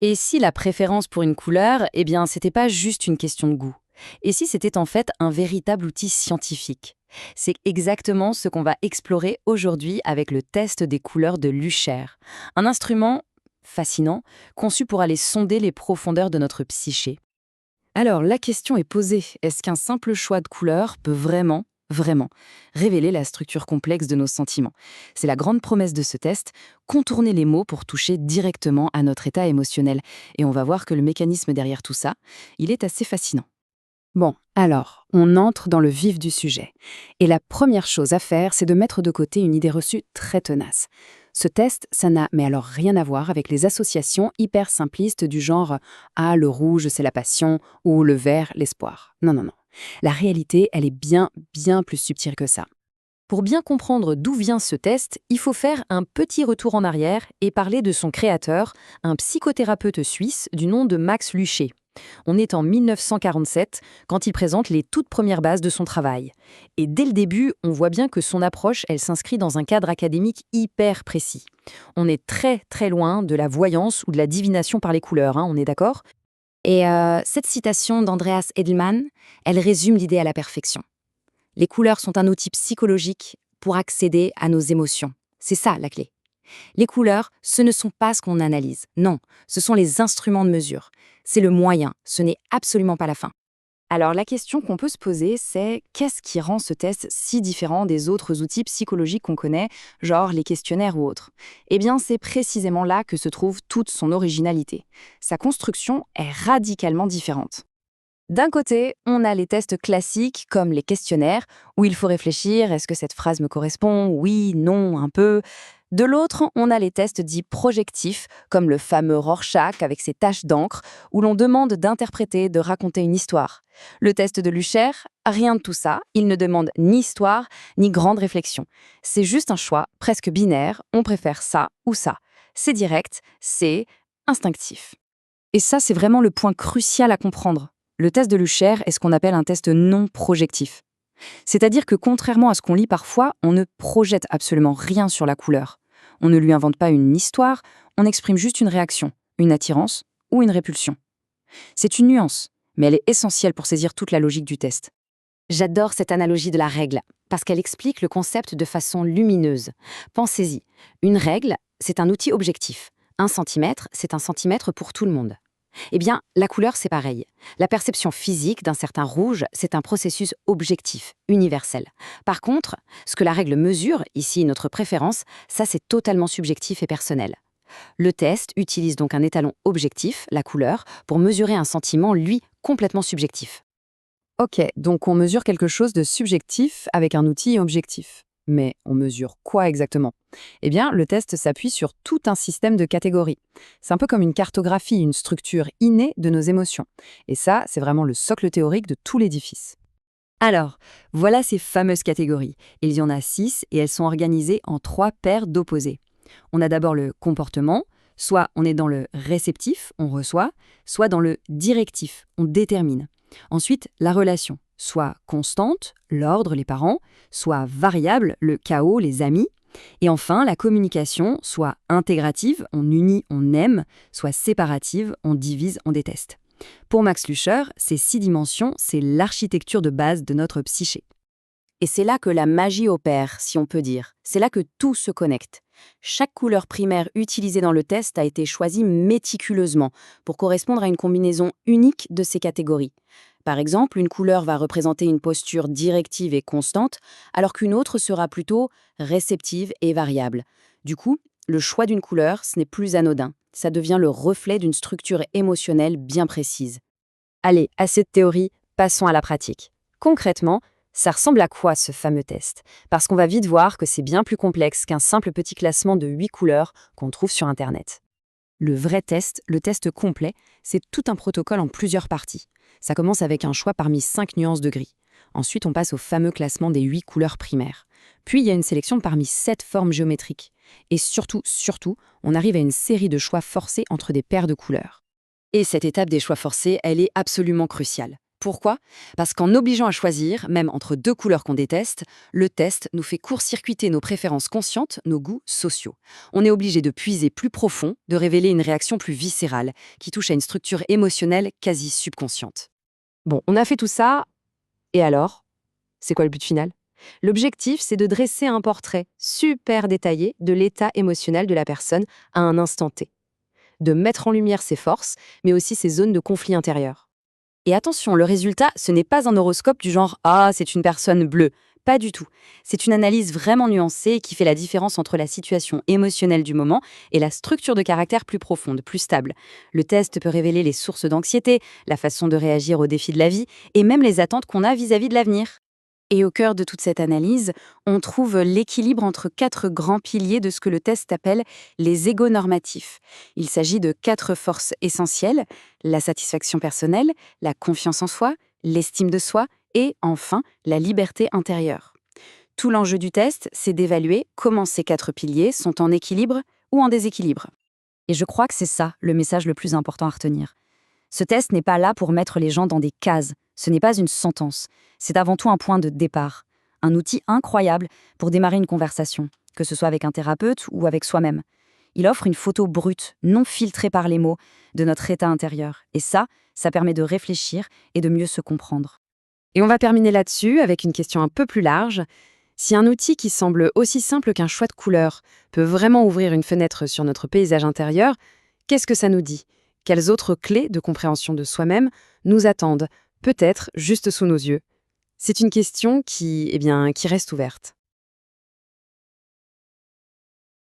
Et si la préférence pour une couleur, eh bien, c'était pas juste une question de goût? Et si c'était en fait un véritable outil scientifique? C'est exactement ce qu'on va explorer aujourd'hui avec le test des couleurs de Lucher. Un instrument fascinant, conçu pour aller sonder les profondeurs de notre psyché. Alors, la question est posée, est-ce qu'un simple choix de couleurs peut vraiment, révéler la structure complexe de nos sentiments? C'est la grande promesse de ce test, contourner les mots pour toucher directement à notre état émotionnel. Et on va voir que le mécanisme derrière tout ça, il est assez fascinant. Bon, alors, on entre dans le vif du sujet. Et la première chose à faire, c'est de mettre de côté une idée reçue très tenace. Ce test, ça n'a mais alors rien à voir avec les associations hyper simplistes du genre «Ah, le rouge, c'est la passion» ou «Le vert, l'espoir». Non, non, non. La réalité, elle est bien plus subtile que ça. Pour bien comprendre d'où vient ce test, il faut faire un petit retour en arrière et parler de son créateur, un psychothérapeute suisse du nom de Max Luché. On est en 1947 quand il présente les toutes premières bases de son travail. Et dès le début, on voit bien que son approche, elle s'inscrit dans un cadre académique hyper précis. On est très loin de la voyance ou de la divination par les couleurs, on est d'accord? Et cette citation d'Andreas Edelman, elle résume l'idée à la perfection. Les couleurs sont un outil psychologique pour accéder à nos émotions. C'est ça la clé. Les couleurs, ce ne sont pas ce qu'on analyse. Non, ce sont les instruments de mesure. C'est le moyen, ce n'est absolument pas la fin. Alors la question qu'on peut se poser, c'est qu'est-ce qui rend ce test si différent des autres outils psychologiques qu'on connaît, genre les questionnaires ou autres? Eh bien, c'est précisément là que se trouve toute son originalité. Sa construction est radicalement différente. D'un côté, on a les tests classiques comme les questionnaires, où il faut réfléchir, est-ce que cette phrase me correspond? Oui, non, un peu. De l'autre, on a les tests dits projectifs, comme le fameux Rorschach avec ses taches d'encre, où l'on demande d'interpréter, de raconter une histoire. Le test de Lucher, rien de tout ça, il ne demande ni histoire, ni grande réflexion. C'est juste un choix, presque binaire, on préfère ça ou ça. C'est direct, c'est instinctif. Et ça, c'est vraiment le point crucial à comprendre. Le test de Lucher est ce qu'on appelle un test non projectif. C'est-à-dire que contrairement à ce qu'on lit parfois, on ne projette absolument rien sur la couleur. On ne lui invente pas une histoire, on exprime juste une réaction, une attirance ou une répulsion. C'est une nuance, mais elle est essentielle pour saisir toute la logique du test. J'adore cette analogie de la règle, parce qu'elle explique le concept de façon lumineuse. Pensez-y, une règle, c'est un outil objectif. 1 centimètre, c'est 1 centimètre pour tout le monde. Eh bien, la couleur, c'est pareil. La perception physique d'un certain rouge, c'est un processus objectif, universel. Par contre, ce que la règle mesure, ici notre préférence, ça c'est totalement subjectif et personnel. Le test utilise donc un étalon objectif, la couleur, pour mesurer un sentiment, lui, complètement subjectif. Ok, donc on mesure quelque chose de subjectif avec un outil objectif. Mais on mesure quoi exactement? Eh bien, le test s'appuie sur tout un système de catégories. C'est un peu comme une cartographie, une structure innée de nos émotions. Et ça, c'est vraiment le socle théorique de tout l'édifice. Alors, voilà ces fameuses catégories. Il y en a 6 et elles sont organisées en 3 paires d'opposés. On a d'abord le comportement, soit on est dans le réceptif, on reçoit, soit dans le directif, on détermine. Ensuite, la relation, soit constante, l'ordre, les parents, soit variable, le chaos, les amis. Et enfin, la communication, soit intégrative, on unit, on aime, soit séparative, on divise, on déteste. Pour Max Lucher, ces 6 dimensions, c'est l'architecture de base de notre psyché. Et c'est là que la magie opère, si on peut dire. C'est là que tout se connecte. Chaque couleur primaire utilisée dans le test a été choisie méticuleusement pour correspondre à une combinaison unique de ces catégories. Par exemple, une couleur va représenter une posture directive et constante, alors qu'une autre sera plutôt réceptive et variable. Du coup, le choix d'une couleur, ce n'est plus anodin. Ça devient le reflet d'une structure émotionnelle bien précise. Allez, assez de théorie, passons à la pratique. Concrètement, ça ressemble à quoi ce fameux test? Parce qu'on va vite voir que c'est bien plus complexe qu'un simple petit classement de 8 couleurs qu'on trouve sur Internet. Le vrai test, le test complet, c'est tout un protocole en plusieurs parties. Ça commence avec un choix parmi 5 nuances de gris. Ensuite, on passe au fameux classement des 8 couleurs primaires. Puis, il y a une sélection parmi 7 formes géométriques. Et surtout, on arrive à une série de choix forcés entre des paires de couleurs. Et cette étape des choix forcés, elle est absolument cruciale. Pourquoi? Parce qu'en obligeant à choisir, même entre deux couleurs qu'on déteste, le test nous fait court-circuiter nos préférences conscientes, nos goûts sociaux. On est obligé de puiser plus profond, de révéler une réaction plus viscérale, qui touche à une structure émotionnelle quasi subconsciente. Bon, on a fait tout ça, et alors? C'est quoi le but final? L'objectif, c'est de dresser un portrait super détaillé de l'état émotionnel de la personne à un instant T. De mettre en lumière ses forces, mais aussi ses zones de conflit intérieur. Et attention, le résultat, ce n'est pas un horoscope du genre «Ah, c'est une personne bleue». Pas du tout. C'est une analyse vraiment nuancée qui fait la différence entre la situation émotionnelle du moment et la structure de caractère plus profonde, plus stable. Le test peut révéler les sources d'anxiété, la façon de réagir aux défis de la vie et même les attentes qu'on a vis-à-vis de l'avenir. Et au cœur de toute cette analyse, on trouve l'équilibre entre quatre grands piliers de ce que le test appelle les égos normatifs. Il s'agit de quatre forces essentielles: la satisfaction personnelle, la confiance en soi, l'estime de soi et, enfin, la liberté intérieure. Tout l'enjeu du test, c'est d'évaluer comment ces quatre piliers sont en équilibre ou en déséquilibre. Et je crois que c'est ça le message le plus important à retenir. Ce test n'est pas là pour mettre les gens dans des cases, ce n'est pas une sentence, c'est avant tout un point de départ, un outil incroyable pour démarrer une conversation, que ce soit avec un thérapeute ou avec soi-même. Il offre une photo brute, non filtrée par les mots, de notre état intérieur, et ça permet de réfléchir et de mieux se comprendre. Et on va terminer là-dessus avec une question un peu plus large. Si un outil qui semble aussi simple qu'un choix de couleur peut vraiment ouvrir une fenêtre sur notre paysage intérieur, qu'est-ce que ça nous dit? Quelles autres clés de compréhension de soi-même nous attendent, peut-être juste sous nos yeux? C'est une question qui reste ouverte.